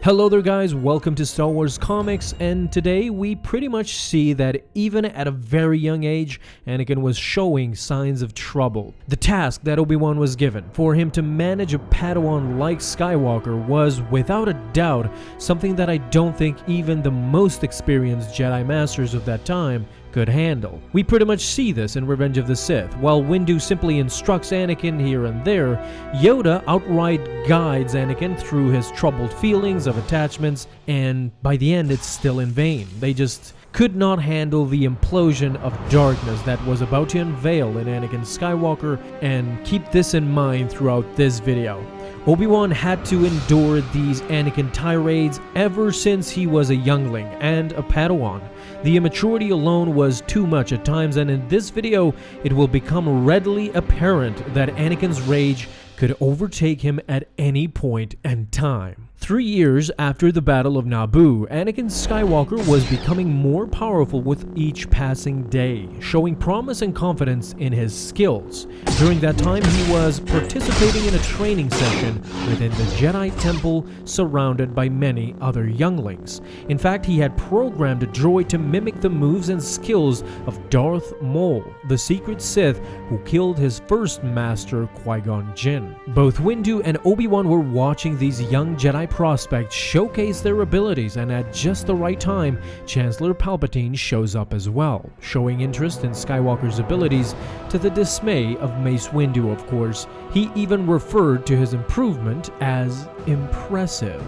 Hello there guys, welcome to Star Wars Comics, and today we pretty much see that even at a very young age, Anakin was showing signs of trouble. The task that Obi Wan was given, for him to manage a Padawan like Skywalker, was without a doubt something that I don't think even the most experienced Jedi Masters of that time could handle. We pretty much see this in Revenge of the Sith. While Windu simply instructs Anakin here and there, Yoda outright guides Anakin through his troubled feelings of attachments, and by the end it's still in vain. They just could not handle the implosion of darkness that was about to unveil in Anakin Skywalker, and keep this in mind throughout this video. Obi-Wan had to endure these Anakin tirades ever since he was a youngling and a Padawan. The immaturity alone was too much at times, and in this video it will become readily apparent that Anakin's rage could overtake him at any point in time. 3 years after the Battle of Naboo, Anakin Skywalker was becoming more powerful with each passing day, showing promise and confidence in his skills. During that time, he was participating in a training session within the Jedi Temple, surrounded by many other younglings. In fact, he had programmed a droid to mimic the moves and skills of Darth Maul, the secret Sith who killed his first master, Qui-Gon Jinn. Both Windu and Obi-Wan were watching these young Jedi prospects showcase their abilities, and at just the right time, Chancellor Palpatine shows up as well, showing interest in Skywalker's abilities to the dismay of Mace Windu, of course. He even referred to his improvement as impressive.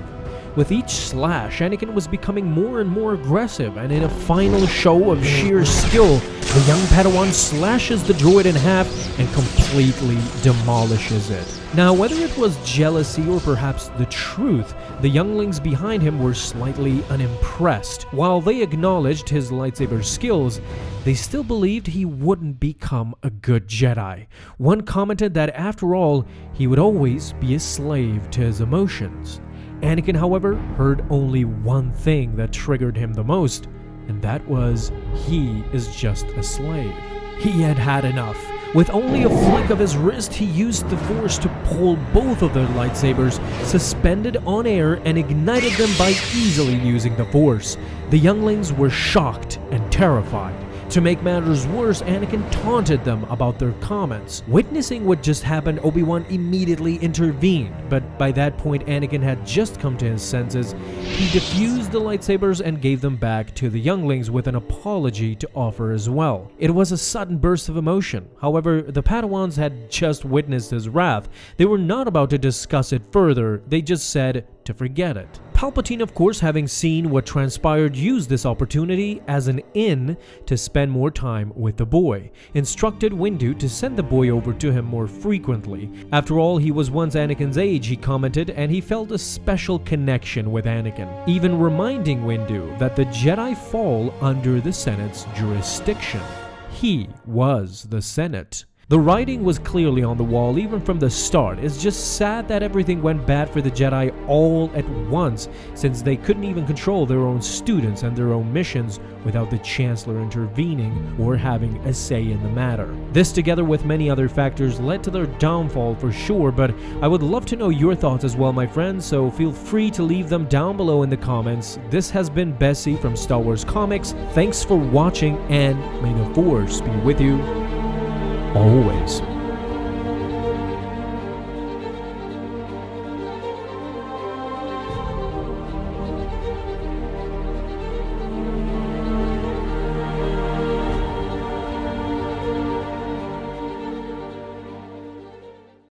With each slash, Anakin was becoming more and more aggressive, and in a final show of sheer skill, the young Padawan slashes the droid in half and completely demolishes it. Now, whether it was jealousy or perhaps the truth, the younglings behind him were slightly unimpressed. While they acknowledged his lightsaber skills, they still believed he wouldn't become a good Jedi. One commented that after all, he would always be a slave to his emotions. Anakin, however, heard only one thing that triggered him the most, and that was, he is just a slave. He had had enough. With only a flick of his wrist, he used the Force to pull both of their lightsabers suspended on air and ignited them by easily using the Force. The younglings were shocked and terrified. To make matters worse, Anakin taunted them about their comments. Witnessing what just happened, Obi-Wan immediately intervened, but by that point Anakin had just come to his senses. He defused the lightsabers and gave them back to the younglings with an apology to offer as well. It was a sudden burst of emotion. However, the Padawans had just witnessed his wrath. They were not about to discuss it further, they just said to forget it. Palpatine, of course, having seen what transpired, used this opportunity as an in to spend more time with the boy, instructed Windu to send the boy over to him more frequently. After all, he was once Anakin's age, he commented, and he felt a special connection with Anakin, even reminding Windu that the Jedi fall under the Senate's jurisdiction. He was the Senate. The writing was clearly on the wall even from the start. It's just sad that everything went bad for the Jedi all at once, since they couldn't even control their own students and their own missions without the Chancellor intervening or having a say in the matter. This, together with many other factors, led to their downfall for sure, but I would love to know your thoughts as well, my friends, so feel free to leave them down below in the comments. This has been Bessie from Star Wars Comics. Thanks for watching, and may the Force be with you always.